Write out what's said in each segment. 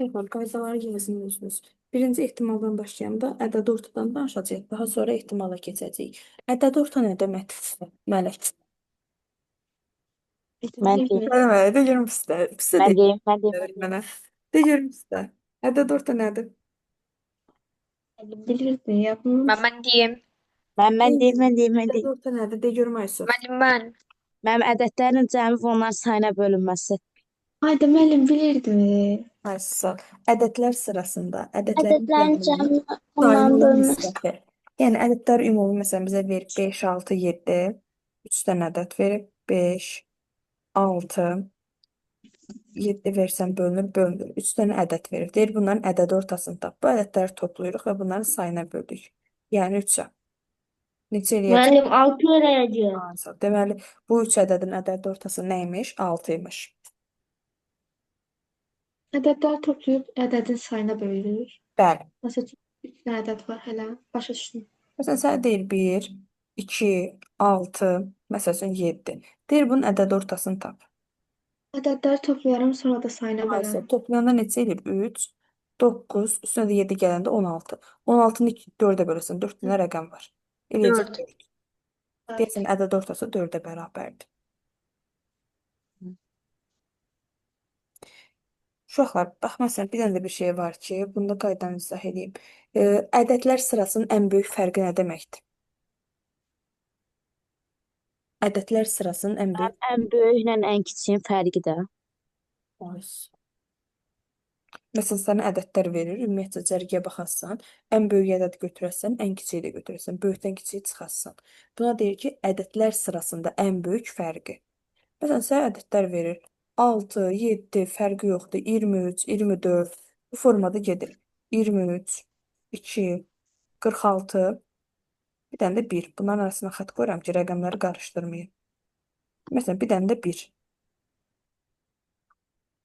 Tekrar qaydaları yazmıyorsunuz. Birinci ehtimaldan başlayanda ədəd ortadan danışacağıq. Daha sonra ehtimala keçəcəyik. Ədəd orta nə deməkdir? Mələk. Mən deyim, Eləmə, de görüm sizdə. Sizdə mən de deyim, mən deyim. mənə. De görüm sizdə. Ədəd orta nədir? Bilirdi yapmış. Ben diyeyim. Mən deyim, mən deyim, mən Ədəd deyim. orta nədir? De görüm Aysu. Ben. Mənim ədədlərin cəmi və onların sayına bölünməsi. Haydi müəllim bilirdi. Aysu. Ədədlər sırasında ədədlərin Ədədlərin cəminin cəmi ondan sayının bölünməsi. nisbəti. Yəni ədədlər ümumi məsələn bizə verir 5, 6, 7. 3 dənə ədəd verib 5, 6, 7 versən bölünür. 3 dənə ədəd verir. Deyir bunların ədəd ortasını tap. Bu ədədləri toplayırıq və bunların sayına böldük. Yəni 3-ə. Neçə eləyəcək? Müəllim 6 eləyəcək. Hansı? Deməli, bu 3 ədədin ədəd ortası nəymiş? 6 imiş. Ədədləri toplayıb ədədin sayına bölürük. Bəli. Məsəl üçün 3 dənə ədəd var hələ. Başa düşdüm. Məsələn, sənə deyir 1, 2, 6, məsəl üçün 7. Deyir bunun ədəd ortasını tap. Ədədləri toplayarım, sonra da sayına Hansı? bölərəm. Toplayanda neçə eləyir? 3, 9, üstünə də 7 gələndə 16. 16-nı 4-ə bölürsən, 4 dənə rəqəm var. Eləyəcək 4. 4. Deyəsən ədəd ortası 4-ə bərabərdir. Uşaqlar, bax məsələn, bir dənə də bir şey var ki, bunda qaydanı izah edeyim. Ədədlər sırasının ən böyük fərqi nə deməkdir? Ədədlər sırasının ən böyük Ən böyüklə ən kiçiyin fərqi də. fərqi. Məsələn, sənə ədədlər verir, ümumiyyətcə cərgəyə baxarsan, ən böyük ədəd götürəsən, ən kiçiyi də götürəsən, böyükdən kiçiyi çıxarsan. Buna deyir ki, ədədlər sırasında ən böyük fərqi. Məsələn, sənə ədədlər verir. 6, 7, fərqi yoxdur. 23, 24 bu formada gedir. 23, 2, 46, bir dənə də 1. Bunların arasına xətt qoyuram ki, rəqəmləri qarışdırmayın. Məsələn, bir dənə də 1.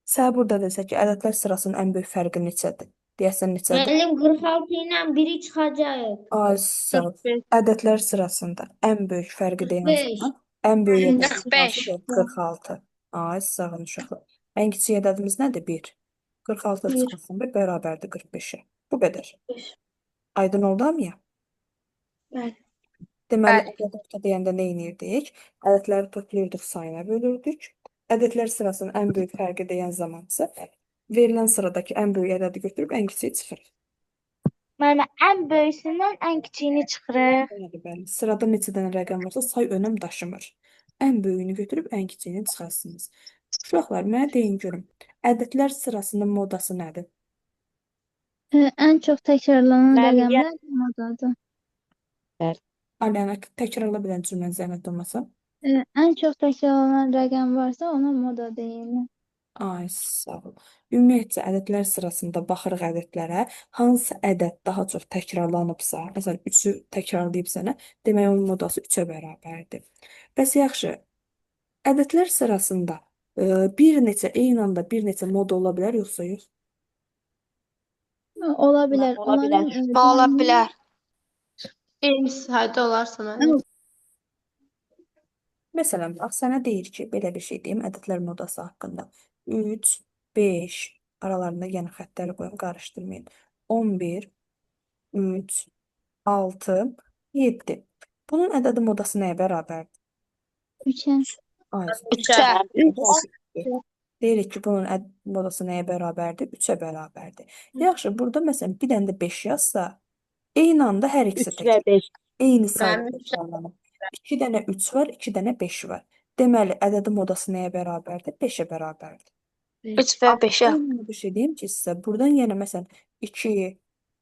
Sənə burada desə ki, ədədlər sırasının ən böyük fərqi neçədir? Deyəsən neçədir? Müəllim 46 ilə 1-i çıxacaq. Ay, sağ ol. Ədədlər sırasında ən böyük fərqi deyən 45. zaman ən böyük ədəd 45. hansıdır? 46. Ay, sağ olun uşaqlar. Ən kiçik ədədimiz nədir? 1. 46 Bir. çıxarsan bir bərabərdir 45-ə. Bu qədər. 45. Aydın oldu hamıya? Bəli. Deməli, Bəli. ədəd orta deyəndə nə edirdik? Ədədləri toplayırdıq, sayına bölürdük. Ədədlər sırasının ən böyük fərqi deyən zaman isə verilən sıradakı ən böyük ədədi götürüb ən kiçiyi çıxırıq. Müəllim ən böyüsündən ən kiçiyini çıxırıq. Bəli. Sırada neçə dənə rəqəm varsa say önəm daşımır. Ən böyüyünü götürüb ən kiçiyini çıxarsınız. Uşaqlar, mənə deyin görüm. Ədədlər sırasının modası nədir? Ən çox təkrarlanan Müəllim, rəqəmlər modadır. Aliyanə, təkrarla bilən cümləni zəhmət olmasa. Ən çox təkrarlanan rəqəm varsa ona moda deyilir. Ay, sağ ol. Ümumiyyətcə, ədədlər sırasında baxırıq ədədlərə. Hansı ədəd daha çox təkrarlanıbsa, məsələn, 3-ü təkrarlayıb sənə, demək onun modası 3-ə bərabərdir. Bəs yaxşı, ədədlər sırasında bir neçə, eyni anda bir neçə mod ola bilər, yoxsa yox? Ola bilər. Ola bilər. Onların Ola bilər. Bir sayda olarsa mənim. Məsələn, bax, sənə deyir ki, belə bir şey deyim, ədədlər modası haqqında. 3, 5, aralarında yenə xəttləri qoyun, qarışdırmayın. 11, 3, 6, 7. Bunun ədədi modası nəyə bərabərdir? 3-ə. Ay, 3'ə. deyirik ki, bunun modası nəyə bərabərdir? 3-ə bərabərdir. Yaxşı, burada məsələn, bir dənə də 5 yazsa, eyni anda hər ikisi 3 və 5. eyni sayda Mənim üç- təkrarlanıb. 2 dənə 3 var, 2 dənə 5 var. Deməli, ədədi modası nəyə bərabərdir? 5-ə bərabərdir. 3 və 5'ə. Amma bir şey deyim ki, sizə buradan yenə məsələn 2,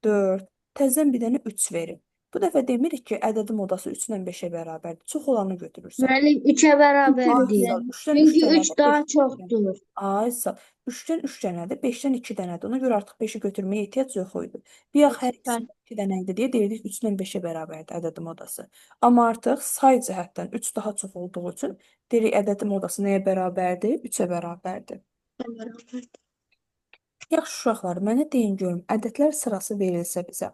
4, təzədən bir dənə 3 verin. Bu dəfə demirik ki, ədədi modası 3 ilə 5-ə bərabərdir. Çox olanı götürürsən. Müəllim 3-ə bərabərdir. Ay, üçdən Çünki üç 3 daha çoxdur. Ay, sağ. 3-dən 3 dənədir, 5-dən 2 dənədir. Ona görə artıq 5-i götürməyə ehtiyac yox idi. Bir yax hər ikisi 2 dənə idi deyə deyirdik 3 ilə 5-ə bərabərdir ədədi modası. Amma artıq say cəhətdən 3 daha çox olduğu üçün deyirik ədədi modası nəyə bərabərdir? 3-ə bərabərdir. Yaxşı uşaqlar, mənə deyin görüm, ədədlər sırası verilsə bizə.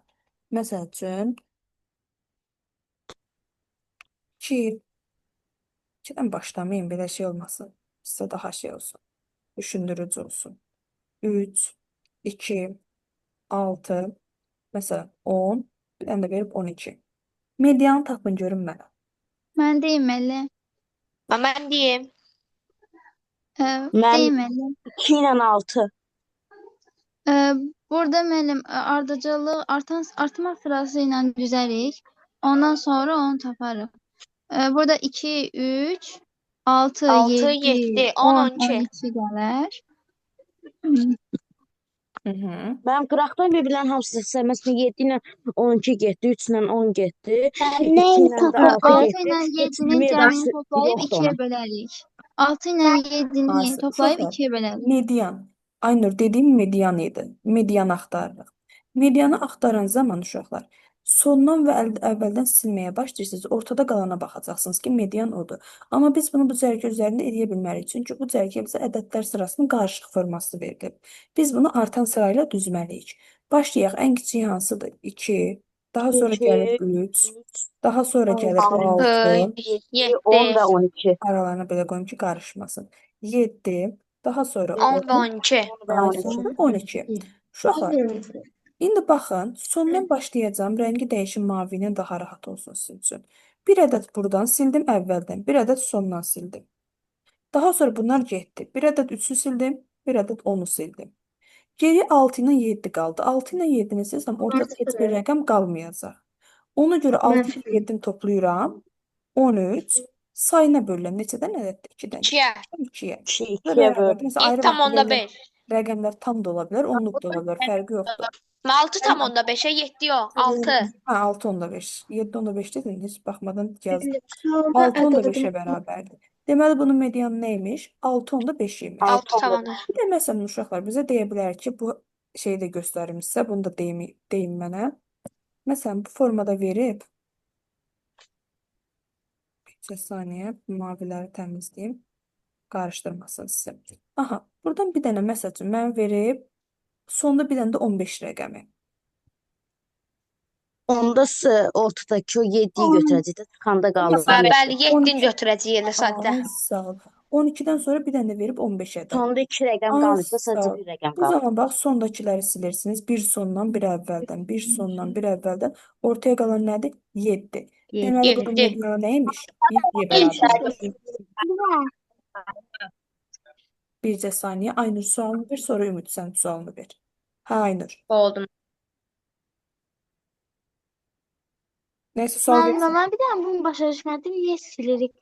Məsəl üçün 2, 2-dən başlamayın, belə şey olmasın. Sizə daha şey olsun. Düşündürücü olsun. 3, 2, 6, mesela 10, bir dənə də verib 12. Medianı tapın görün mənə. Mən deməli. Ben diyeyim. Mən Deməli. 2 ilə 6. Burada mənim ardıcıllıq artma sırası ilə düzərik. Ondan sonra onu taparıq. Burada 2, 3, 6, 6, 7, 7, 10, 10, 12. 12 gələr. Mənim qıraqdan bir-birlərin hamısı məsələn 7 ilə 12 getdi, 3 ilə 10 getdi, Mən 2 nəyi ilə də tapıb 6 6 getdi. ilə Heç 7-nin bir cəmini dərs toplayıb yoxdur 2-yə onun. bölərik. 6 ilə 7-ni Asıl. toplayıb Uşaqlar, 2-yə bölərik. median. Aynur dediyim median idi. Medianı axtarırıq. Medianı axtaran zaman uşaqlar, sondan və əvvəldən silməyə başlayırsınız. Ortada qalana baxacaqsınız ki, median odur. Amma biz bunu bu cərgə üzərində edə bilmərik. Çünki bu cərgə bizə ədədlər sırasının qarışıq forması verilib. Biz bunu artan sırayla düzməliyik. Başlayaq. Ən kiçiyi hansıdır? 2. Daha sonra 2, gəlir 3. 3, Daha sonra gəlir 6, 6. 7, 10 və 12. Aralarına belə qoyum ki, qarışmasın. 7. Daha sonra 10 ve 10. 12. 10 və Daha 12. sonra 12. Uşaqlar, indi baxın, sondan başlayacağım. Rəngi dəyişim mavi ilə daha rahat olsun sizin üçün. Bir ədəd buradan sildim əvvəldən, bir ədəd sondan sildim. Daha sonra bunlar getdi. Bir ədəd 3-ü sildim, bir ədəd 10-u sildim. Geri 6 ilə 7 qaldı. 6 ilə 7-ni silsəm ortada heç bir rəqəm qalmayacaq. Ona görə 6 ilə 7-ni toplayıram. 13 sayına bölürəm. Neçədən ədəddir? 2-dən. 2'ye. 2-yə. 2, Və 2-yə bərabər. böl. Məsələn, 7 ayrı tam vaxtda onda verilən 5. rəqəmlər tam da ola bilər, onluq da ola bilər. Fərqi yoxdur. 6 tam onda 5'e 7 yok. 6. Hə, 6 onda 5. 7 onda 5 dedin, heç baxmadan yazdım. Sualda 6 onda ədədim 5-ə bərabərdir. Deməli, bunun medianı neymiş? 6 onda 5 imiş. 6 tam onda. Bir də məsələn, uşaqlar bizə deyə bilər ki, bu şeyi də göstərim sizə, bunu da deyin mənə. Məsələn, bu formada verib, bir saniyə, maviləri təmizləyim, qarışdırmasın sizə. Aha, buradan bir dənə məsəl üçün mən verib, sonda bir dənə də 15 rəqəmi. Onda ortadakı o 7-yi götürəcək də çıxanda qalır. Bəli, 7'ni 12. götürəcəyik saddə. Ay, sağ ol. 12-dən sonra bir dənə verib 15 ədəd. Sonda 2 rəqəm Ay, qalmışsa sağ sadəcə ol. bir rəqəm Bu qalır. zaman bax, sondakiləri silirsiniz. Bir sondan, bir əvvəldən, bir sondan, bir əvvəldən. Ortaya qalan nədir? 7. Deməli, bunun 7. medianı nəymiş? 7-yə bərabərdir. Bircə saniyə. Aynur sualını ver, sonra Ümid sən sualını ver. Hə, Aynur. Oldum. Nəysə, sual versin. Mən bir dənə bunu başa düşmədim. Niyə silirik?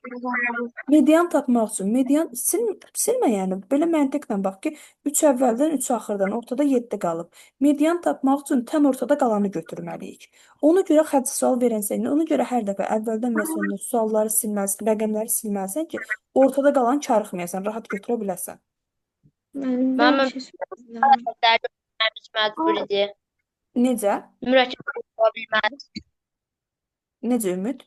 Median tapmaq üçün median silmə yəni belə məntiqlə bax ki 3 əvvəldən 3 axırdan ortada 7 qalıb. Median tapmaq üçün tən ortada qalanı götürməliyik. Ona görə xətt sual verənsən, ona görə hər dəfə əvvəldən və sondan sualları silməlisən, rəqəmləri silməlisən ki ortada qalan çarxmayasan, rahat götürə biləsən. Mən dərdə məcburidir. Necə? Mürəkkəb ola bilməz. Necə Ümid?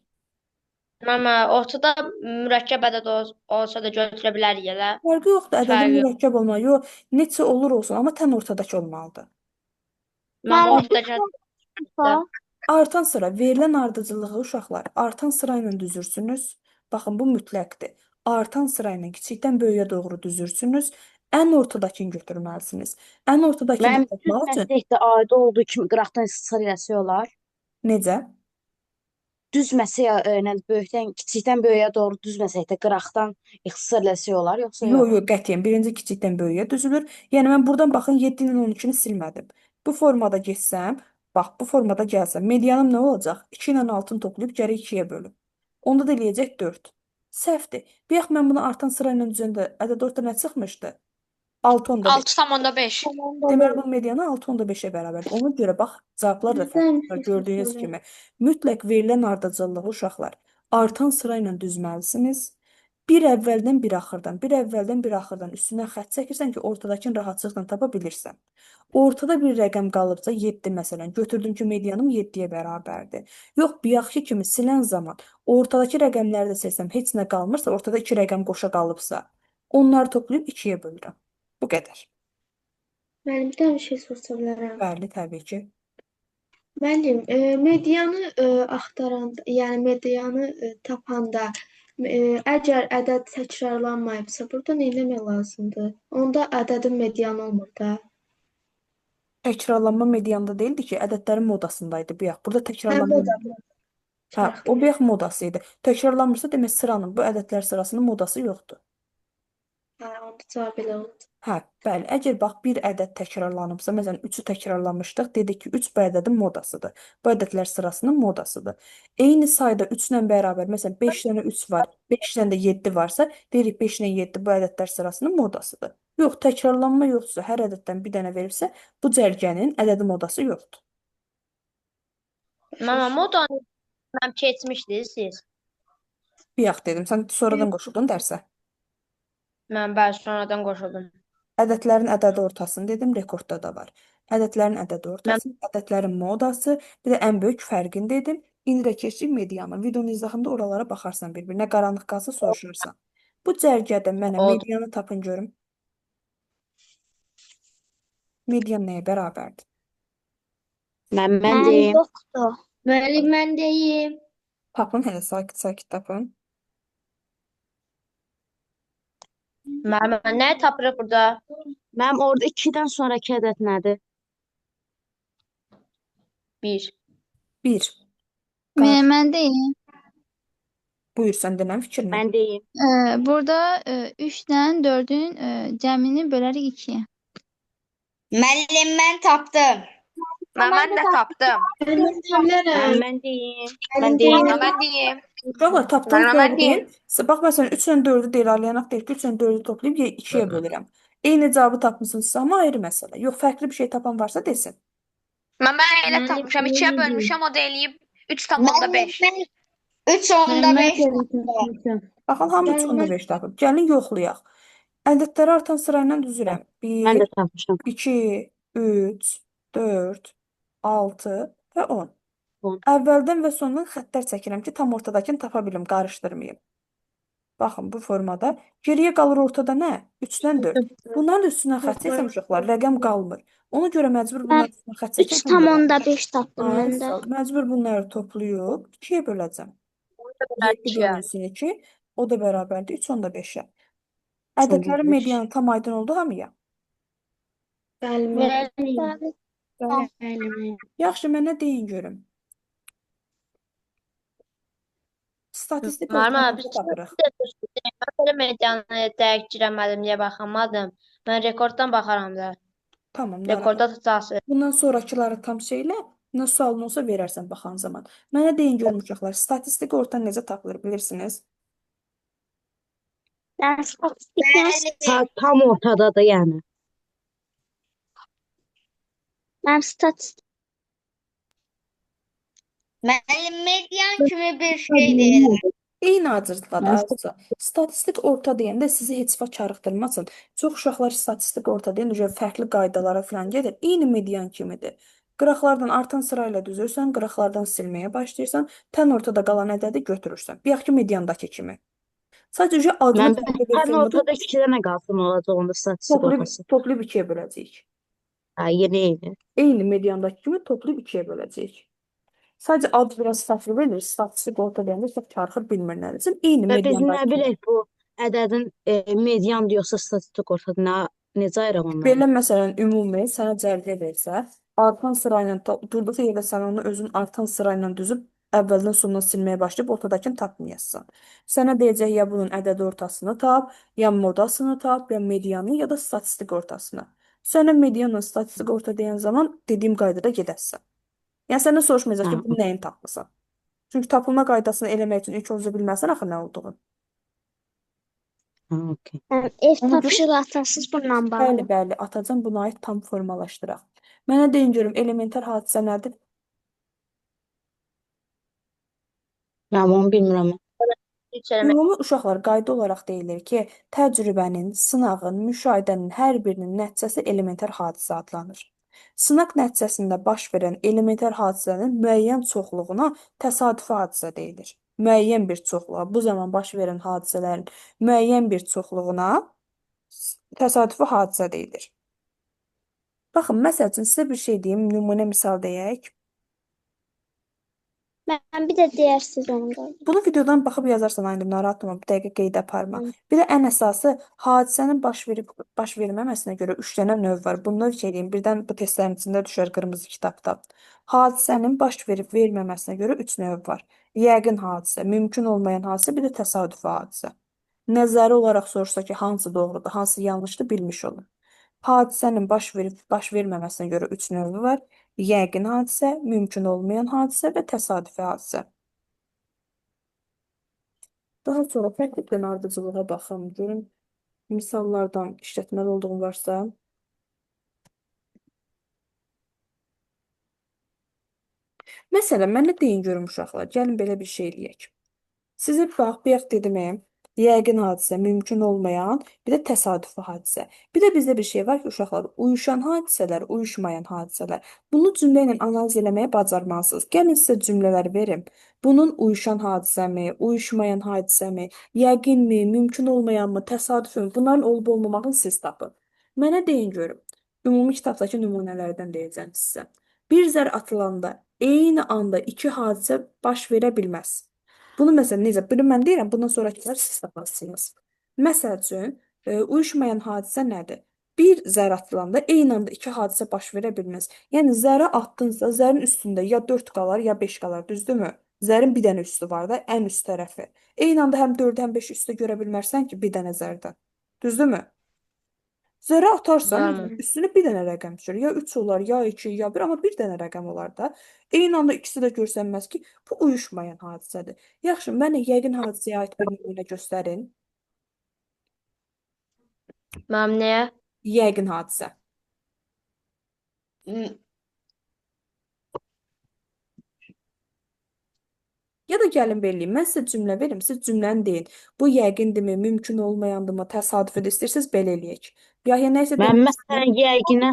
Amma ortada mürəkkəb ədəd olsa da götürə bilərik elə. Fərqi yoxdur, ədədin Fərqi yox. mürəkkəb olmalı. Yox, neçə olur olsun, amma tən ortadakı olmalıdır. Mən ortadakı Artan sıra verilən ardıcıllığı uşaqlar artan sıra ilə düzürsünüz. Baxın, bu mütləqdir. Artan sıra ilə kiçikdən böyüyə doğru düzürsünüz. Ən ortadakını götürməlisiniz. Ən ortadakını Mənim tapmaq üçün düzməsək də aid olduğu kimi qıraqdan sırası olar. necə? Düzməsək, böyükdən kiçikdən böyüyə doğru düzməsək də qıraqdan ixtisarləsə olar, yoxsa Yox, yox? yox, qətiyyən. Birinci kiçikdən böyüyə düzülür. Yəni mən buradan baxın 7 ilə 12-ni silmədim. Bu formada getsəm, bax bu formada gəlsəm, medianım nə olacaq? 2 ilə 6-nı toplayıb gərək 2-yə bölüm. Onda da eləyəcək 4. Səhvdir. Bayaq mən bunu artan sıra ilə düzəndə ədəd orta nə çıxmışdı? 6 onda 5. 6 tam onda 5. Deməli bunun medianı 6 onda 5-ə bərabərdir. Ona görə bax cavablar da fərqlidir. Gördüyünüz kimi mütləq verilən ardıcıllığı uşaqlar artan sıra ilə düzməlisiniz. Bir əvvəldən bir axırdan, bir əvvəldən bir axırdan üstündən xətt çəkirsən ki, ortadakını rahatçılıqla tapa bilirsən. Ortada bir rəqəm qalıbsa 7 məsələn, götürdüm ki, medianım 7-yə bərabərdir. Yox, bayaqki kimi silən zaman ortadakı rəqəmləri də silsəm heç nə qalmırsa, ortada 2 rəqəm qoşa qalıbsa, onları toplayıb 2-yə bölürəm. Bu qədər. Müəllim, bir dənə bir şey soruşa bilərəm. Bəli, təbii ki. Müəllim, medianı axtaranda, yəni medianı tapanda, əgər ədəd təkrarlanmayıbsa, burada nə etmək lazımdır? Onda ədədin medianı olmur da. Təkrarlanma medianda deyildi ki, ədədlərin modasındaydı bu yax. Burada Hə, təkrarlanma moda. hə, o Fərqli. bayaq modası idi. Təkrarlanmırsa demək sıranın bu ədədlər sırasının modası yoxdur. Hə, onda cavab elə oldu. Hə, bəli. Əgər bax bir ədəd təkrarlanıbsa, məsələn 3-ü təkrarlamışdıq, dedik ki, 3 bu ədədin modasıdır. Bu ədədlər sırasının modasıdır. Eyni sayda 3 ilə bərabər, məsələn 5 dənə 3 var, 5 dənə də 7 varsa, deyirik 5 ilə 7 bu ədədlər sırasının modasıdır. Yox, təkrarlanma yoxdursa, hər ədəddən bir dənə verirsə, bu cərgənin ədədi modası yoxdur. Mama, modanı mən keçmişdiniz siz. Bir yax dedim, sən sonradan qoşuldun dərsə. Mən bəli sonradan qoşuldum. Ədədlərin ədədi ortasını dedim, rekordda da var. Ədədlərin ədədi ortası, ədədlərin modası, bir də ən böyük fərqini dedim. İndi də keçdik medianı. Videonun izahında oralara baxarsan bir-birinə, qaranlıq qalsa soruşursan. Bu cərgədə mənə Oldu. medianı tapın görüm. Median nəyə bərabərdir? Mən Mənim deyim. yoxdur. Müəllim, mən deyim. Tapın hələ sakit-sakit tapın. Mən nə tapırıq burada? Mənim orada 2-dən sonraki ədəd nədir? 1. 1. Mən deyim. Buyur sən denən fikrin nə? Mən deyim. Burada 3-dən 4-ün cəmini bölərik 2-yə. Müəllim, mən tapdım. Mən də tapdım. Mən deyə bilərəm. Mən deyim. Mən Mən deyim. deyim. Mən deyim. Uşaqlar tapdığınız Mən dəqiq deyim. deyin. Bax məsələn 3 ilə 4-ü deyir, alyanaq deyir ki, 3 ilə 4-ü toplayıb 2-yə bölürəm. Eyni cavabı tapmısınızsa amma ayrı məsələ. Yox, fərqli bir şey tapan varsa desin. Mən elə Müəllim, tapmışam. öyle 2-yə değil. bölmüşəm, o da eləyib 3,5. 3 Mən onda 5. tapmışam. Baxın, hamı Gəlin, 3.5 tapıb. Gəlin yoxlayaq. Ədədləri artan sırayla düzürəm. Mən 1, də tapmışam. 2, 3, 4, 6 və 10. 10. Əvvəldən və sondan xəttlər çəkirəm ki, tam ortadakını tapa bilim, qarışdırmayım. Baxın, bu formada. Geriyə qalır ortada nə? 3-dən 4. Bunların üstündən xətt çəksəm uşaqlar, rəqəm qalmır. Ona görə məcbur bunların üstündən xətt çəkə bilmirəm. 3,5 tapdım Ay, mən də. sağ ol. Məcbur bunları toplayıb 2-yə böləcəm. 7 2-yə. bölünsün 2, o da bərabərdir 3,5-ə. onda Ədədlərin beş. medianı tam aydın oldu hamıya. Bəli, müəllim. Müəllim. Bəli. Yaxşı, mənə deyin görüm. Statistik Müəllim, ortamı biz tapırıq. belə medianı dəqiq girəmədim deyə baxamadım. Mən rekorddan baxaram da. Tamam, narahat. Rekorda tutacaqsınız. Bundan sonrakıları tam şeylə, nə sualın olsa verərsən baxan zaman. Mənə deyin görüm uşaqlar, statistik orta necə tapılır bilirsiniz? Mən statistikdən Tam ortadadır yəni. mən statistik Müəllim, median kimi bir şeydir. Eyni acılıqdadır Aysu. Statistik orta deyəndə sizi heç vaxt çarıxdırmasın. Çox uşaqlar statistik orta deyəndə fərqli qaydalara falan gedir. Eyni median kimidir. Qıraqlardan artan sırayla düzürsən, qıraqlardan silməyə başlayırsan, tən ortada qalan ədədi götürürsən. Bayaq ki mediandakı kimi. Sadəcə adını Mən fərqli bir ən formada ortada 2 dənə qalsın olacaq onda statistik ortası. toplayıb 2-yə böləcəyik. Hə, yenə eyni. Eyni mediandakı kimi toplayıb 2-yə böləcəyik. Sadəcə ad biraz fərqli verilir. Statistik orta deyəndə çox çarxır bilmir nə desin. Eyni Və biz nə mediandakı kimi. bilək bu ədədin median yoxsa statistik ortadır, necə ayıraq onları? Belə məsələn ümumi sənə cərgə versə, artan sırayla durduğu yerdə sən onu özün artan sırayla düzüb əvvəldən sondan silməyə başlayıb ortadakını tapmayasan. Sənə deyəcək ya bunun ədədi ortasını tap, ya modasını tap, ya medianı, ya da statistik ortasını. Sənə medianla statistik orta deyən zaman dediyim qaydada gedəsən. Yəni səndən soruşmayacaq ki, Hə. bunu nəyin tapmısan? Çünki tapılma qaydasını eləmək üçün ilk özü bilməsən axı nə olduğunu. Ha, okey. ev Ona görə- tapşırığı atasız bundan bağlı. Bəli, bəli, atacam buna aid tam formalaşdıraq. Mənə deyin görüm, elementar hadisə nədir? Mən onu bilmirəm. Heç eləmə. Ümumi uşaqlar qayda olaraq deyilir ki, təcrübənin, sınağın, müşahidənin hər birinin nəticəsi elementar hadisə adlanır. Sınaq nəticəsində baş verən elementar hadisənin müəyyən çoxluğuna təsadüfi hadisə deyilir. Müəyyən bir çoxluğa, bu zaman baş verən hadisələrin müəyyən bir çoxluğuna təsadüfi hadisə deyilir. Baxın, məsəl üçün sizə bir şey deyim, nümunə misal deyək. Mən bir də deyərsiz onda. Bunu videodan baxıb yazarsan, aynı narahat olma, bir dəqiqə qeyd aparma. Hı. Bir də ən əsası hadisənin baş verməməsinə görə 3 dənə növ var. Bunları çəkeyim. Birdən bu testlərin içində düşər qırmızı kitabda. Hadisənin baş verib verməməsinə görə 3 növ var. Yəqin hadisə, mümkün olmayan hadisə, bir də təsadüfi hadisə. Nəzəri olaraq soruşsa ki, hansı doğrudur, hansı yanlışdır bilmiş olun. Hadisənin baş verib baş verməməsinə görə 3 növü var. Yəqin hadisə, mümkün olmayan hadisə və təsadüfi hadisə. Daha sonra fərqli plan ardıcılığa baxım. Görüm misallardan işlətməli olduğum varsa. Məsələn, mənə deyin görüm uşaqlar, gəlin belə bir şey eləyək. Sizə bax, bayaq dedim, yəqin hadisə, mümkün olmayan, bir də təsadüfi hadisə. Bir də bizdə bir şey var ki, uşaqlar, uyuşan hadisələr, uyuşmayan hadisələr. Bunu cümlə ilə analiz eləməyə bacarmalısınız. Gəlin sizə cümlələr verim. Bunun uyuşan hadisəmi, uyuşmayan hadisəmi, yəqinmi, mümkün olmayanmı, təsadüfmü, bunların olub olmamağını siz tapın. Mənə deyin görüm. Ümumi kitabdakı nümunələrdən deyəcəm sizə. Bir zər atılanda eyni anda iki hadisə baş verə bilməz. Bunu məsələn necə? Bunu mən deyirəm, bundan sonrakılar siz tapasınız. Məsəl üçün, uyuşmayan hadisə nədir? Bir zər atılanda eyni anda iki hadisə baş verə bilməz. Yəni zərə atdınsa, zərin üstündə ya 4 qalar, ya 5 qalar, düzdürmü? Zərin bir dənə üstü var da, ən üst tərəfi. Eyni anda həm 4, həm 5 üstə görə bilmərsən ki, bir dənə zərdən. Düzdürmü? Zərə atarsan, Bəli. üstünə bir dənə rəqəm düşür. Ya 3 olar, ya 2, ya 1, amma bir dənə rəqəm olar da. Eyni anda ikisi də görsənməz ki, bu uyuşmayan hadisədir. Yaxşı, mənə yəqin hadisəyə aid bir nümunə göstərin. Mənim nəyə? Yəqin hadisə. Ya da gəlin beləyim, mən sizə cümlə verim, siz cümləni deyin. Bu yəqindirmi, mümkün olmayandırmı, təsadüfidir, istəyirsiniz belə eləyək. Ya nəsə Mən demək məsələn yəqinə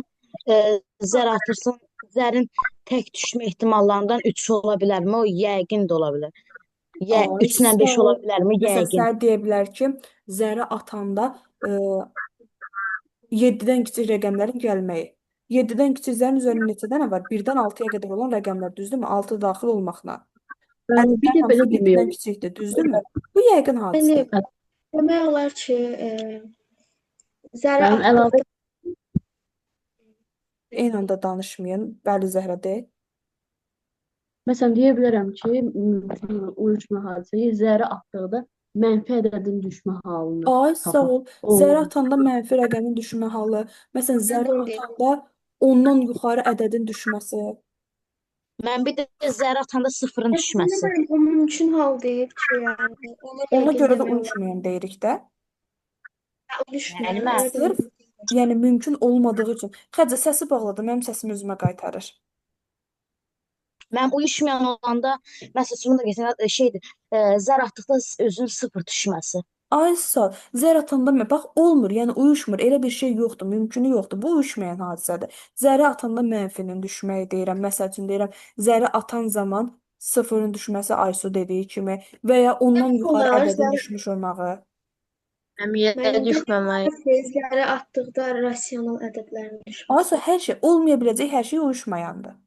zər atırsan, zərin tək düşmə ehtimallarından 3 ola bilərmi? O yəqin də ola bilər. 3 ilə 5 ola bilərmi? Məsələn, Yəqin. sənə deyə bilər ki, zərə atanda 7-dən kiçik rəqəmlərin gəlməyi. 7-dən kiçik zərin üzərində neçə dənə var? 1-dən 6-ya qədər olan rəqəmlər, düzdürmü? 6 daxil olmaqla. Bir də belə demək 7-dən olar. kiçikdir, düzdürmü? Bu yəqin hadisə. Demək olar ki, zərə Mənim əlavə Eyni anda danışmayın. Bəli, Zəhra de. Məsələn, deyə bilərəm ki, uyuşma hadisəyi zərə atdıqda mənfi ədədin düşmə halını Ay, sağ tapır. ol. Zərə atanda mənfi rəqəmin düşmə halı. Məsələn, zərə atanda ondan yuxarı ədədin düşməsi. Mən bir də zər atanda sıfırın düşməsi. O mümkün hal deyib ki, yəni. Ona görə də uyuşmayan deyirik də. Yəni mən Sırf, yəni mümkün olmadığı üçün. Xəcə, səsi bağladı, mənim səsimi özümə qaytarır. Mən uyuşmayan olanda məsələn da keçən şeydir, zər atdıqda özünün sıfır düşməsi. Ay, sağ ol. Zər atanda bax olmur, yəni uyuşmur. Elə bir şey yoxdur, mümkünü yoxdur. Bu uyuşmayan hadisədir. Zəri atanda mənfinin düşməyi deyirəm. Məsəl üçün deyirəm, zəri atan zaman sıfırın düşməsi Aysu dediyi kimi və ya ondan yuxarı Olar, ədədin zər- düşmüş olmağı. Mənim yerə düşməməyi. Zərə atdıqda rasional ədədlərin düşməsi. Aysu, hər şey olmaya biləcək, hər şey uyuşmayandır.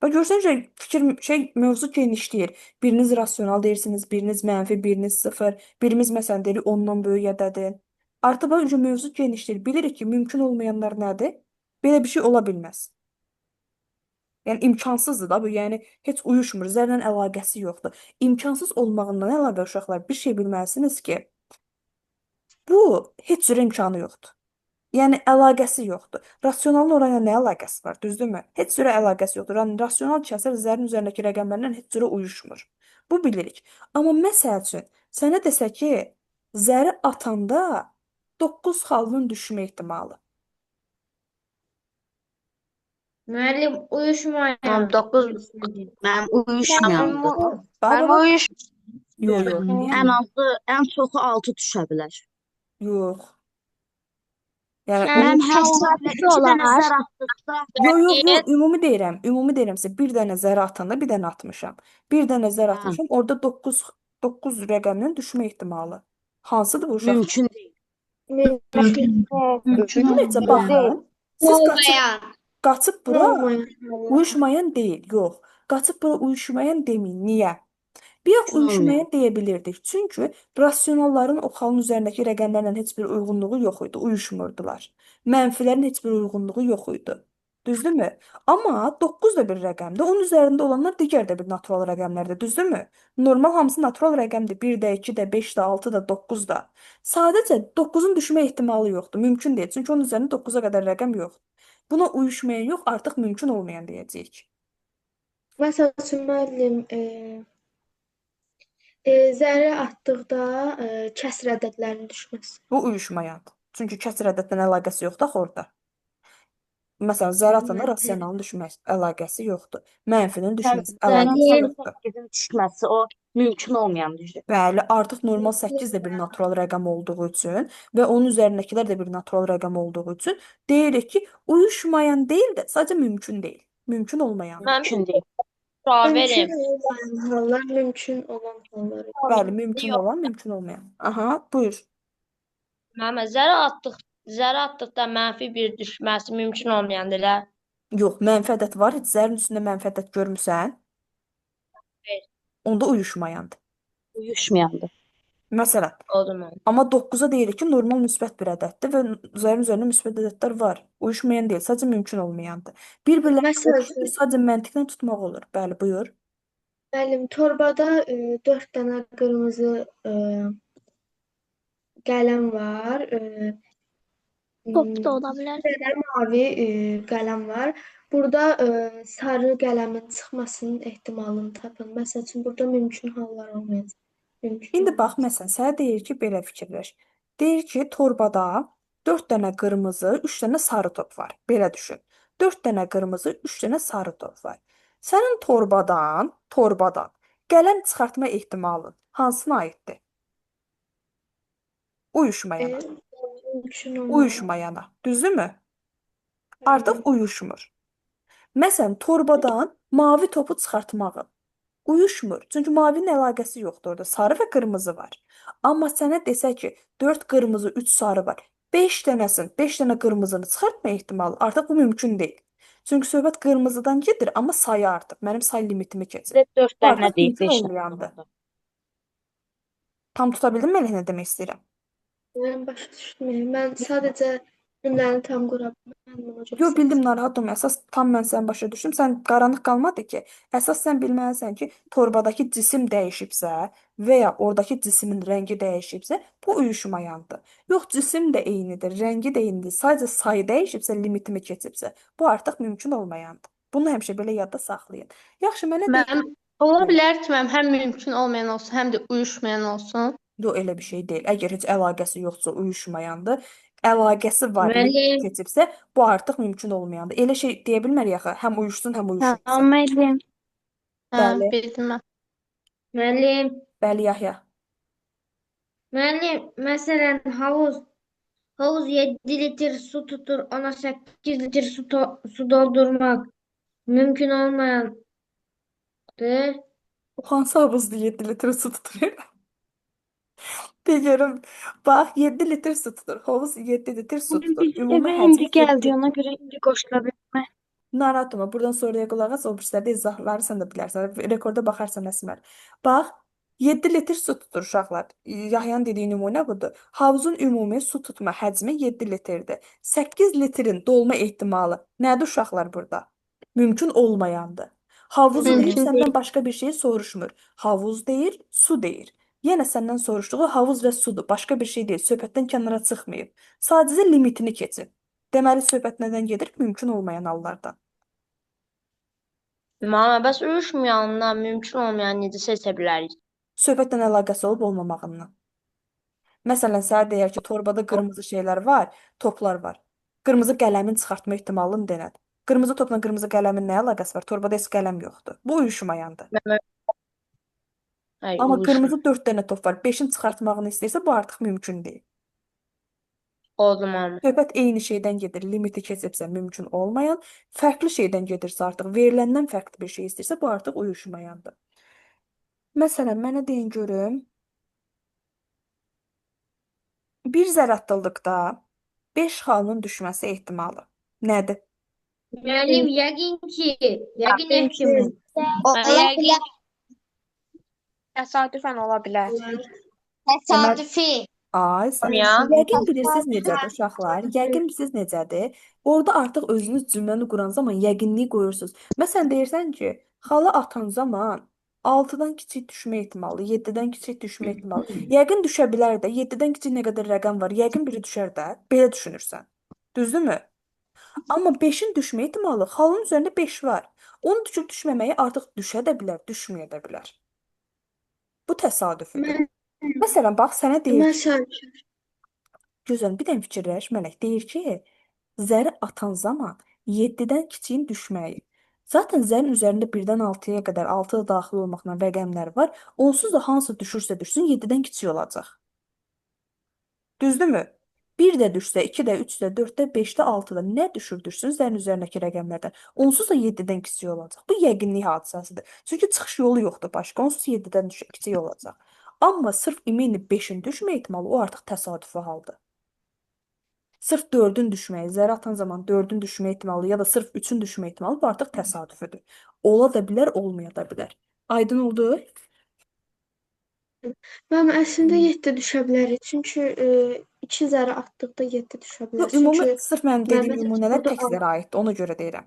Bax görsən mövzu genişləyir. Biriniz rasional deyirsiniz, biriniz mənfi, biriniz sıfır, birimiz məsələn deyirik ondan böyük ədədir. Artıq bax mövzu genişləyir. Bilirik ki, mümkün olmayanlar nədir? Belə bir şey ola bilməz. Yəni imkansızdır da bu. Yəni heç uyuşmur, zərlə əlaqəsi yoxdur. İmkansız olmağından əlavə uşaqlar bir şey bilməlisiniz ki, bu heç cür imkanı yoxdur. Yəni əlaqəsi yoxdur. Rasionalın orayla nə əlaqəsi var, düzdürmü? Heç cürə əlaqəsi yoxdur. Yəni rasional kəsr zərin üzərindəki rəqəmlərlə heç cürə uyuşmur. Bu bilirik. Amma məsəl üçün sənə desə ki, zəri atanda 9 xalının düşmə ehtimalı. Müəllim uyuşmayan. Mənim 9 Mənim uyuşmayandır. Mənim Bax, uyuş. yox, yox. Ən azı, ən çoxu 6 düşə bilər. Yox. Yəni Mən hər Təsadüfi iki dənə olar. zər atdıqda yox, ümumi deyirəm. Ümumi deyirəm sizə bir dənə zəri atanda bir dənə atmışam. Bir dənə zər Hə. atmışam, orada 9 rəqəminin düşmə ehtimalı. Hansıdır bu uşaq? mümkün deyil. Mümkün Ümumiyyətlə baxın. Siz qaçıb bura Olmayan. uyuşmayan deyil, yox. qaçıb bura uyuşmayan deməyin. Niyə? Bir yox Mümkün olmayan. uyuşmayan deyə bilirdik. Çünki rasionalların o xalın üzərindəki rəqəmlərlə heç bir uyğunluğu yox idi, uyuşmurdular. Mənfilərin heç bir uyğunluğu yox idi. Düzdürmü? Amma 9 da bir rəqəmdir. Onun üzərində olanlar digər də bir natural rəqəmlərdir, düzdürmü? Normal hamısı natural rəqəmdir. 1 də, 2 də, 5 də, 6 da, 9 da. Sadəcə 9-un düşmə ehtimalı yoxdur. Mümkün deyil. Çünki onun üzərində 9-a qədər rəqəm yoxdur. Buna uyuşmayan yox, artıq mümkün olmayan deyəcəyik. Məsəl üçün müəllim, zərə atdıqda kəsr ədədlərinin düşməsi. Bu uyuşmayandır. Çünki kəsr ədəddən əlaqəsi yoxdur axı orada. Məsələn, zərə atanda Mənfi. rasionalın düşməsi əlaqəsi yoxdur. Mənfinin Sən düşməsi zərin əlaqəsi yoxdur. 8-in düşməsi o mümkün olmayan düzdür. Bəli, artıq normal 8 də bir natural rəqəm olduğu üçün və onun üzərindəkilər də bir natural rəqəm olduğu üçün deyirik ki, uyuşmayan deyil də, sadəcə mümkün deyil. Mümkün olmayan. Mən Mümkün deyil. sual Mümkün verim. olmayan hallar, mümkün olan hallar. Bəli, mümkün Yox. olan, mümkün olmayan. Aha, buyur. Məmə zərə atdıqda mənfi bir düşməsi mümkün olmayandır elə. Yox, mənfi ədəd var. Heç zərin üstündə mənfi ədəd görmüsən? Xeyr. Onda uyuşmayandır. Uyuşmayandır. Məsələn, O zaman. amma 9-a deyirik ki, normal müsbət bir ədəddir və zərin üzərində müsbət ədədlər var. Uyuşmayan deyil, sadəcə mümkün olmayandır. Bir-birlərini Məsəl oxşayır, üçün, sadəcə məntiqlə tutmaq olur. Bəli, buyur. müəllim, torbada 4 dənə qırmızı qələm var. Top da ola bilər. Bir dənə mavi qələm var. Burada sarı qələmin çıxmasının ehtimalını tapın. Məsəl üçün, burada mümkün hallar olmayacaq. Mümkün İndi bax, olmayacaq. məsələn, sənə deyir ki, belə fikirləş. Deyir ki, torbada 4 dənə qırmızı, 3 dənə sarı top var. Belə düşün. 4 dənə qırmızı, 3 dənə sarı top var. Sənin torbadan qələm çıxartma ehtimalın hansına aiddir? Uyuşmayana. Mümkün olmayan. Uyuşmayana. Düzdürmü? Artıq uyuşmur. Məsələn, torbadan mavi topu çıxartmağın uyuşmur. Çünki mavinin əlaqəsi yoxdur orada. Sarı və qırmızı var. Amma sənə desə ki, 4 qırmızı, 3 sarı var. 5 dənə qırmızını çıxartma ehtimalı artıq bu mümkün deyil. Çünki söhbət qırmızıdan gedir, amma sayı artıb. Mənim say limitimi keçir. Bizə 4 Bu dənə artıq deyil, mümkün 5 olmayandır. dənə. Tam tuta bildinmi elə nə demək istəyirəm? Mən başa düşdüm. Mən sadəcə cümləni tam qura bilmədim. Yo, bildim, narahat olma. Əsas tam mən səni başa düşdüm. Sən qaranlıq qalmadı ki. Əsas sən bilməlisən ki, torbadakı cisim dəyişibsə və ya oradakı cismin rəngi dəyişibsə, bu uyuşmayandır. Yox, cisim də eynidir, rəngi də eynidir. Sadəcə sayı dəyişibsə, limitimi keçibsə, bu artıq mümkün olmayandır. Bunu həmişə belə yadda saxlayın. Yaxşı, mənə deyin. Mənim ola bilər ki, mənim həm mümkün olmayan olsun, həm də uyuşmayan olsun. Yox, elə bir şey deyil. Əgər heç əlaqəsi yoxsa uyuşmayandır. Əlaqəsi var, limit Müəllim. keçibsə, bu artıq mümkün olmayandır. Elə şey deyə bilmərik axı, həm uyuşsun, həm uyuşmasın. Tamam müəllim. Hə, Bəli. bildim mən. Müəllim, Bəli, Yahya. müəllim, məsələn, havuz 7 litr su tutur, ona 8 litr su doldurmaq mümkün olmayandır. O hansı havuzda 7 litre su tutur? Deyirəm, bax 7 litre su tutur. Hovuz 7 litre su tutur. Ümumi Evə həcmi indi 7 gəldi, ona görə indi qoşula bilməm. Narahat olma. Buradan sonraya qulaq as, o birislərdə izahları sən də bilərsən. Rekorda baxarsan Əsmər. Bax, 7 litr su tutur uşaqlar. Yahyanın dediyi nümunə budur. Havuzun ümumi su tutma həcmi 7 litrdir. 8 litrin dolma ehtimalı nədir uşaqlar burada? Mümkün olmayandır. Havuzu deyir, Mümkün səndən başqa bir şey soruşmur. Havuz deyir, su deyir. Yenə səndən soruşduğu havuz və sudur. Başqa bir şey deyil. Söhbətdən kənara çıxmayıb. Sadəcə limitini keçib. Deməli, söhbət nədən gedir? Mümkün olmayan hallardan. Mama, bəs uyuşmayandan mümkün olmayan necə seçə bilərik? Söhbətlə əlaqəsi olub olmamağından. Məsələn, sənə deyər ki, torbada qırmızı şeylər var, toplar var. Qırmızı qələmin çıxartma ehtimalını denət. Qırmızı topla qırmızı qələmin nə əlaqəsi var? Torbada heç qələm yoxdur. Bu uyuşmayandır. Ay, Amma uyuşma. qırmızı 4 dənə top var. 5-in çıxartmağını istəyirsə, bu artıq mümkün deyil. Oldu mama. Söhbət eyni şeydən gedir. Limiti keçibsə mümkün olmayan, fərqli şeydən gedirsə artıq, veriləndən fərqli bir şey istəyirsə, bu artıq uyuşmayandır. Məsələn, mənə deyin görüm. Bir zərətlilikdə 5 xalının düşməsi ehtimalı nədir? Müəllim, yəqin ki, Yəqin ki, Olabilir. Təsadüfən ola bilər. Deməli, Təsadüfi. ay sən. Ya. Yəqin bilirsiniz necədir uşaqlar? Yəqin bilirsiniz necədir? Orada artıq özünüz cümləni quran zaman yəqinliyi qoyursunuz. Məsələn deyirsən ki, xala atan zaman 6-dan kiçik düşmə ehtimalı, 7-dən kiçik düşmə ehtimalı. Yəqin düşə bilər də, 7-dən kiçik nə qədər rəqəm var? Yəqin biri düşər də. Belə düşünürsən. Düzdürmü? Amma 5-in düşmə ehtimalı xalın üzərində 5 var. Onun düşüb düşməməyi artıq düşə də bilər, düşməyə də bilər. Bu təsadüfüdür. Məsələn, bax sənə deyir ki, Məsələn, gözəl, bir dənə fikirləş, Mələk. Deyir ki, zəri atan zaman 7-dən kiçiyin düşməyi. Zaten zərin üzərində 1-dən 6-ya qədər 6 da daxil olmaqla rəqəmlər var. Onsuz da hansı düşürsə düşsün 7-dən kiçik olacaq. Düzdürmü? 1 də düşsə, 2 də, 3 də, 4 də, 5 də, 6 da nə düşür düşsün zərin üzərindəki rəqəmlərdən. Onsuz da 7-dən kiçik olacaq. Bu yəqinlik hadisəsidir. Çünki çıxış yolu yoxdur başqa. Onsuz 7-dən kiçik olacaq. Amma sırf ümumi 5-in düşmə ehtimalı o artıq təsadüfi haldır. Sırf 4-ün düşməyi, zəri atan zaman 4-ün düşmə ehtimalı ya da sırf 3-ün düşmə ehtimalı bu artıq təsadüfüdür. Ola da bilər, olmaya da bilər. Aydın oldu? Mənim əslində 7 düşə bilər. Çünki 2 zəri atdıqda 7 düşə bilər. Yox, ümumi Çünki sırf mənim dediyim Məmməd nümunələr burada tək zərə aiddir. Ona görə deyirəm.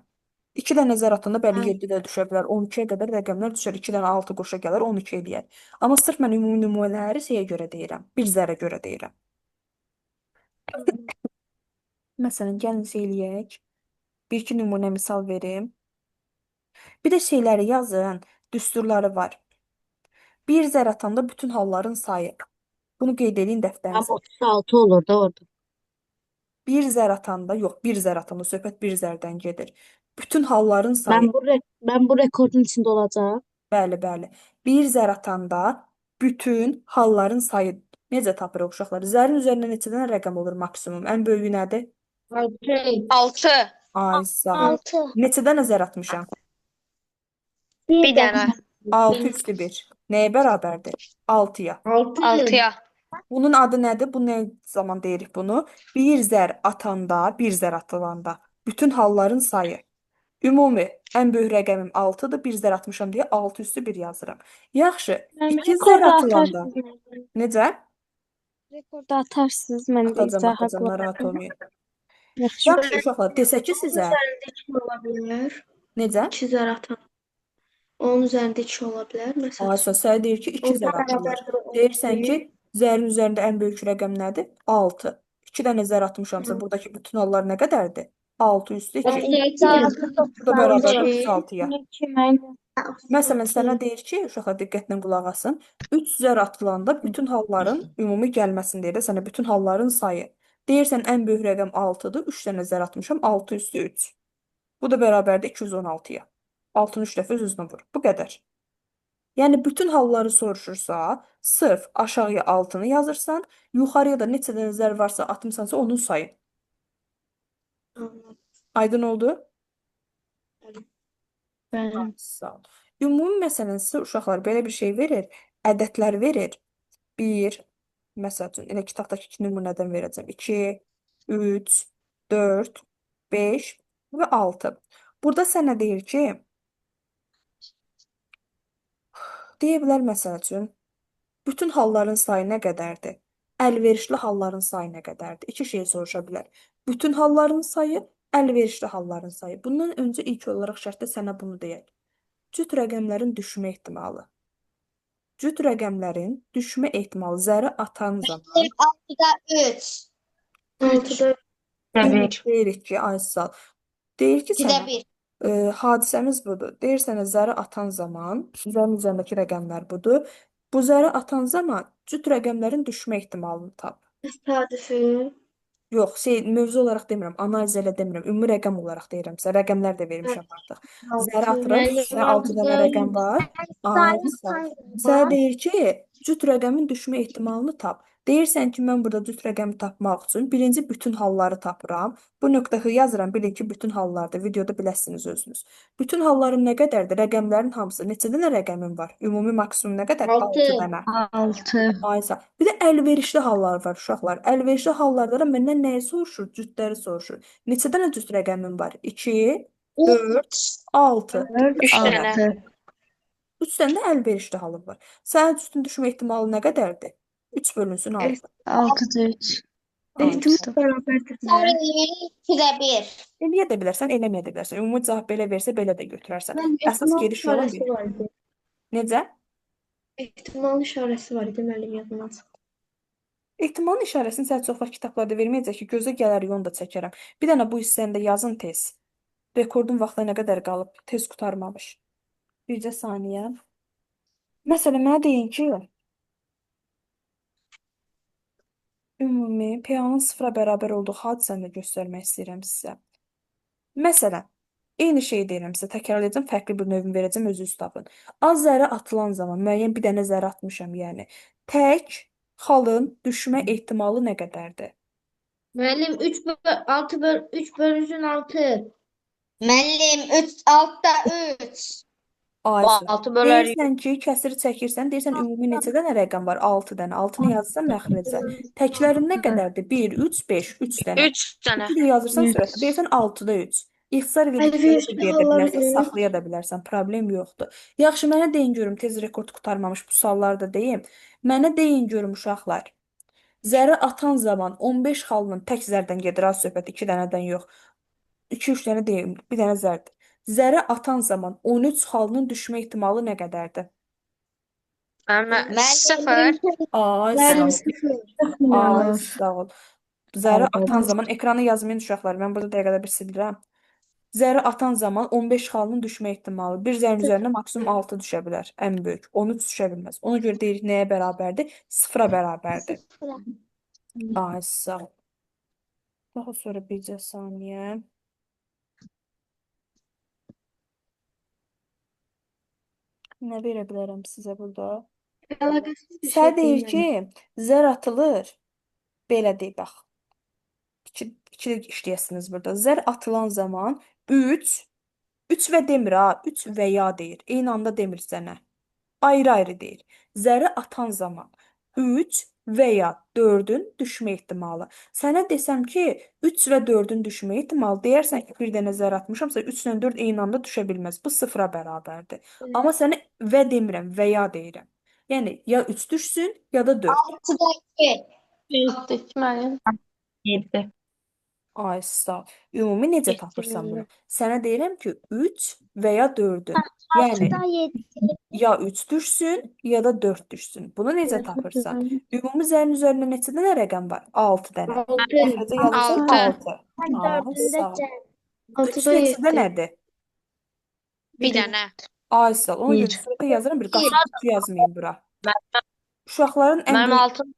2 dənə zər atanda bəli 7 də düşə bilər. 12-yə qədər rəqəmlər düşər. 2 dənə 6 qoşa gələr, 12 eləyər. Amma sırf mən ümumi nümunələri şeyə görə deyirəm. Bir zərə görə deyirəm. Məsələn, gəlin şey eləyək. Bir-iki nümunə misal verim. Bir də şeyləri yazın. Düsturları var. Bir zər atanda bütün halların sayı. Bunu qeyd edin dəftərinizə. Amma 36 olur da orada. Bir zər atanda, yox, bir zər atanda söhbət bir zərdən gedir. Bütün halların sayı. Mən bu rekordun içində olacaq. Bəli, bəli. Bir zər atanda bütün halların sayı. Necə tapırıq uşaqlar? Zərin üzərində neçədən rəqəm olur maksimum? Ən böyüyü nədir? 6. Ay, sağ ol. 6. Neçədən zər atmışam? Bir dənə. 6 üstü 1. Nəyə bərabərdir? 6-ya. 6-ya. Bunun adı nədir? Bu nə zaman deyirik bunu? Bir zər atanda, bir zər atılanda. Bütün halların sayı. Ümumi ən böyük rəqəmim 6-dır. Bir zər atmışam deyə 6 üstü 1 yazıram. Yaxşı. 2 zər atılanda. Necə? Rekorda atarsınız, mən də Atacam, izaha atacam, narahat olmayın. Yaxşı. Yaxşı uşaqlar, desək ki sizə. üzərində 2 ola bilər. Necə? 2 zər atan. Onun üzərində 2 ola bilər. Məsələn, Aysa sən deyir ki 2 zər atılır. Deyirsən ki zərin üzərində ən böyük rəqəm nədir? 6. 2 dənə zər atmışamsa buradakı bütün hallar nə qədərdir? 6 üstü 2. Bu da bərabərdir 36-ya. Məsələn, sənə deyir ki, uşaqlar diqqətlə qulaq asın. 3 zər atılanda bütün halların ümumi gəlməsini deyir də sənə bütün halların sayı. Deyirsən ən böyük rəqəm 6-dır. 3 dənə zər atmışam 6 üstü 3. Bu da bərabərdir 216-ya. 6-nı 3 dəfə öz-özünə vur. Bu qədər. Yəni bütün halları soruşursa, sırf aşağıya 6-nı yazırsan, yuxarıya da neçə dənə zər varsa atmısansa onun sayı. Aydın oldu? Bəli. Sağ ol. Ümumi məsələn sizə uşaqlar belə bir şey verir, ədədlər verir. 1, məsəl üçün, elə kitabdakı 2 nümunədən verəcəm. 2, 3, 4, 5 və 6. Burada sənə deyir ki, deyə bilər məsəl üçün, bütün halların sayı nə qədərdir? Əlverişli halların sayı nə qədərdir? İki şey soruşa bilər. Bütün halların sayı, əlverişli halların sayı. Bundan öncə ilk olaraq şərtdə sənə bunu deyək. Cüt rəqəmlərin düşmə ehtimalı. Cüt rəqəmlərin düşmə ehtimalı zəri atan zaman 6-da 3. 6-da deyirik ki, Aysel, deyir ki 2-də sənə 1. hadisəmiz budur. Deyir sənə zəri atan zaman, zərin üzərindəki rəqəmlər budur. Bu zəri atan zaman cüt rəqəmlərin düşmə ehtimalını tap. təsadüfi. Yox, mövzu olaraq demirəm, analiz elə demirəm, ümumi rəqəm olaraq deyirəm sizə. Rəqəmlər də vermişəm artıq. Zəri atırıq, sizə 6 dənə rəqəm var. Aysa. Sənə deyir ki, cüt rəqəmin düşmə ehtimalını tap. Deyirsən ki, mən burada cüt rəqəmi tapmaq üçün birinci bütün halları tapıram. Bu nöqtəyi yazıram, bilin ki, bütün hallardır. Videoda biləsiniz özünüz. Bütün hallarım nə qədərdir? Rəqəmlərin hamısı. Neçə dənə rəqəmim var? Ümumi maksimum nə qədər? 6 dənə. 6. Aysa. Bir də əlverişli hallar var uşaqlar. Əlverişli hallarda da məndən nəyi soruşur? Cütləri soruşur. Neçə dənə cüt rəqəmim var? 2, 4, 6. 3 dənə. 3 dənə də əlverişli halı var. Sənin üstün düşmə ehtimalı nə qədərdir? 3 bölünsün 6. 6'da 3. Ehtimal bərabərdirlər. Deyir 2-də 1. Eləyə də bilərsən, eləməyə də bilərsən. Ümumi cavab belə versə belə də götürərsən. Mən Əsas ehtimal gediş yolun işarəsi bir. var idi. Necə? Ehtimal işarəsi var idi müəllim yadımdan çıxdı. Ehtimalın işarəsini sən çox vaxt kitablarda verməyəcək ki, gözə gələr onu da çəkərəm. Bir dənə bu hissəni də yazın tez. Rekordun vaxtına nə qədər qalıb? Tez qurtarmamış. Bircə saniyə. Məsələn, mənə deyin ki, ümumi p-nın sıfıra bərabər olduğu hadisəni də göstərmək istəyirəm sizə. Məsələn, eyni şeyi deyirəm sizə, təkrarlayacağım, fərqli bir növünü verəcəm, özünüz tapın. Az zərrə atılan zaman, müəyyən bir dənə zərrə atmışam, yəni. Tək xalın düşmə ehtimalı nə qədərdir? Müəllim 3 bölünsün 6. Müəllim 6-da 3. Ayşə. 6 bölər. Deyirsən ki, kəsiri çəkirsən, deyirsən ümumi neçə dənə rəqəm var? 6 dənə. 6-nı yazırsan məxrəcə. Təklərin nə qədərdir? 1, 3, 5, 3 dənə. 3 dənə. 2 də yazırsan sürətlə. Deyirsən 6-da 3. İxtisar edib Əlverişli gedə hallar bilərsən, üç. saxlaya da bilərsən. Problem yoxdur. Yaxşı, mənə deyin görüm, tez rekord qurtarmamış bu sualları da deyim. Mənə deyin görüm uşaqlar. Zərə atan zaman 15 xalının tək zərdən gedir, az söhbət 2 dənədən yox. 2-3 dənə deyim, bir dənə zərdir. Zərə atan zaman 13 xalının düşmə ehtimalı nə qədərdir? Müəllim 0. Ay, sağ Müəllim ol. 0. Ay, sağ ol. Zərə atan zaman, ekranı yazmayın uşaqlar, mən burada dəqiqədə bir silirəm. Zərə atan zaman 15 xalının düşmə ehtimalı. Bir zərin üzərinə maksimum 6 düşə bilər, ən böyük. 13 düşə bilməz. Ona görə deyirik nəyə bərabərdir? 0-a bərabərdir. Ay, sağ ol. Daha sonra bircə saniyə. Nə verə bilərəm sizə burada? Əlaqəsiz bir Sən şey deyir deyil. ki, zər atılır. Belə deyək, bax. İki işləyəsiniz burada. Zər atılan zaman 3 və demir ha, 3 və ya deyir. Eyni anda demir sənə. Ayrı-ayrı deyir. Zəri atan zaman 3 və ya 4-ün düşmə ehtimalı. Sənə desəm ki, 3 və 4-ün düşmə ehtimalı, deyərsən ki, bir dənə zər atmışamsa 3 ilə 4 eyni anda düşə bilməz. Bu 0-a bərabərdir. Amma sənə və demirəm, və ya deyirəm. Yəni, ya 3 düşsün, ya da 4. 6-da 2. 7'dik müəllim. 7. Ay, sağ ol. Ümumi necə tapırsan bunu? Sənə deyirəm ki, 3 və ya 4-ün. Yəni, 6'da 7. ya 3 düşsün, ya da 4 düşsün. Bunu necə tapırsan? Ümumi zərin üzərində neçə dənə rəqəm var? 6 dənə. 6. Məxrəcə yazırsan 6. Ay, 4'ü sağ də ol. cəm. 3 6'da neçə 7. dənədir? Bir dənə. Ay, sağ ol. Ona görə sırada yazıram, bir qaçıb yazmayın bura. Uşaqların ən Mənim böyük... 6'nı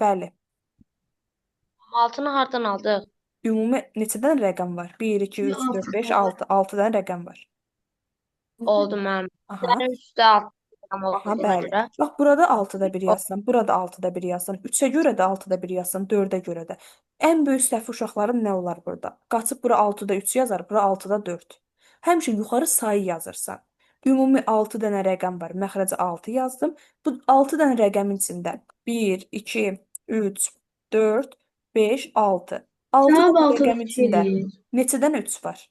Bəli. hardan aldıq? Ümumi neçə dənə rəqəm var? 1, 2, 3, 4, 5, 6. 6 dənə rəqəm var. Oldu mənim. Aha. Sənin üstə 6 Aha, olduğuna bəli. görə. Bax, burada 6-da 1 yazsan, burada 6-da 1 yazsan, 3-ə görə də 6-da 1 yazsan, 4-ə görə də. Ən böyük səhv uşaqların nə olar burada? Qaçıb bura 6-da 3 yazar, bura 6-da 4. Həmişə yuxarı sayı yazırsan. Ümumi 6 dənə rəqəm var. Məxrəcə 6 yazdım. Bu 6 dənə rəqəmin içində 1, 2, 3, 4, 5, 6. 6 Cavab dənə 6'da rəqəmin içində gelir. neçə dənə 3 var?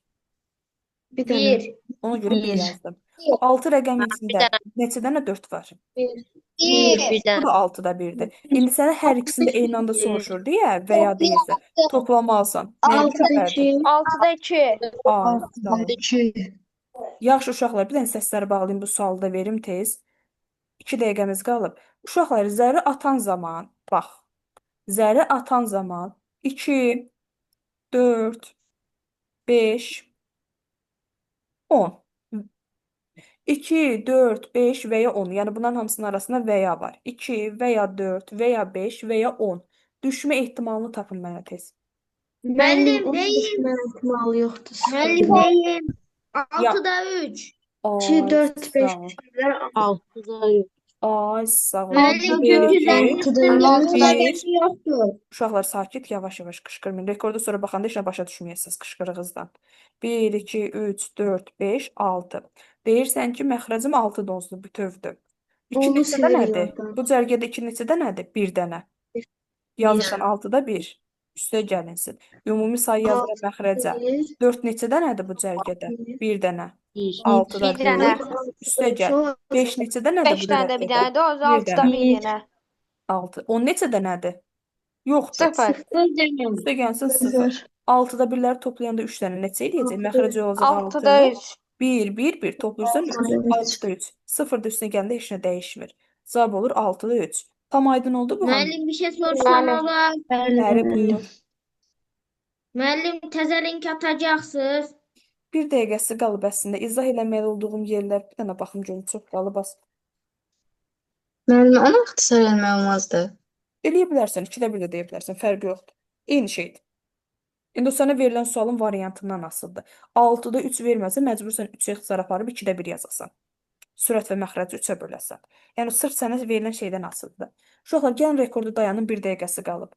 Bir dənə. 1. Ona görə 1 Bir. yazdım. Bu 6 rəqəmin içində neçə dənə 4 var? 1. 1 Bu dənə. da 6-da 1-dir. İndi sənə hər ikisini də eyni anda soruşur deyə və ya deyirsə toplamalısan. Nəyə 6'da bərabərdir? 2. 6'da 2. Ay, sağ ol. 2. Yaxşı uşaqlar, bir dənə səsləri bağlayım, bu sualı da verim tez. 2 dəqiqəmiz qalıb. Uşaqlar, zəri atan zaman, bax, zəri atan zaman 2, 4, 5, 10. 2, 4, 5 və ya 10. Yəni bunların hamısının arasında və ya var. 2 və ya 4 və ya 5 və ya 10. Düşmə ehtimalını tapın mənə tez. Müəllim Onun deyim. düşmə ehtimalı yoxdur. Müəllim deyim. 6'da 3. 2, Ay, 4, 5 sağ ol. 6'da 3. Ay, sağ ol. Müəllim Bir, çünki iki, zəngin 6'da bir. 5 yoxdur. Uşaqlar sakit, yavaş-yavaş qışqırmayın. Rekorda sonra baxanda heç nə başa düşməyəsiniz qışqırığınızdan. 1, 2, 3, 4, 5, 6. Deyirsən ki, məxrəcim 6 donslu bütövdür. 2 Onu neçə silir dənədir? yaddan. Bu cərgədə 2 neçə dənədir? 1 dənə. Bir. Yazırsan 6-da 1. Üstə gəlinsin. Ümumi sayı yazıram məxrəcə. 1, 4 neçə dənədir bu cərgədə? 1 dənə. Bir. 6-da Bir dənə. 4. Üstə gəl. 5 neçə dənədir 5 bu dənə də bir cərgədə? dənədir. O zaman 1 6-da dənə. bir dənə. 6. 10 neçə dənədir? Yoxdur. 0. Üstə gəlsin 0. 6-da 1-ləri toplayanda 3 dənə neçə eləyəcək? Məxrəc olacaq 6-da 6. 3. 1, 1, 1. Toplayırsan 3. 6-da 3. 0 da üstünə gələndə heç nə dəyişmir. Cavab olur 6-da 3. Tam aydın oldu bu hamı? Müəllim bir şey sorsam Bəli. olar. Bəli, buyur. Müəllim təzə link atacaqsınız. Bir dəqiqəsi qalıb əslində. İzah eləməli olduğum yerlər bir dənə baxım görüm çox qalıb az. Müəllim, onu ixtisar eləmək olmazdı. Eləyə bilərsən, 2-də 1 də deyə bilərsən, fərqi yoxdur. Eyni şeydir. İndi o sənə verilən sualın variantından asılıdır. 6-da 3 verməsə, məcbursan 3-ə ixtisar aparıb 2-də 1 yazasan. Sürət və məxrəci 3-ə böləsən. Yəni sırf sənə verilən şeydən asılıdır. Uşaqlar, gəlin rekordu dayanın, 1 dəqiqəsi qalıb.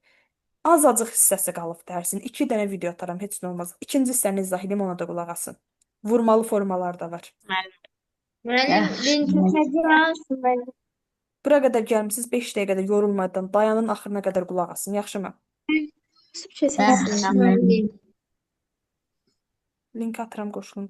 Azacıq hissəsi qalıb dərsin. 2 dənə video ataram, heç nə olmaz. İkinci hissəni izah edeyim, ona da qulaq asın. Vurmalı formalar da var. Müəllim link atacaq. Bura qədər gəlmişsiniz, 5 dəqiqədə yorulmadan dayanın, axırına qədər qulaq asın. Yaxşımı? Nasıl bir şey Yaxşı, müəllim. Link atıram, qoşulun.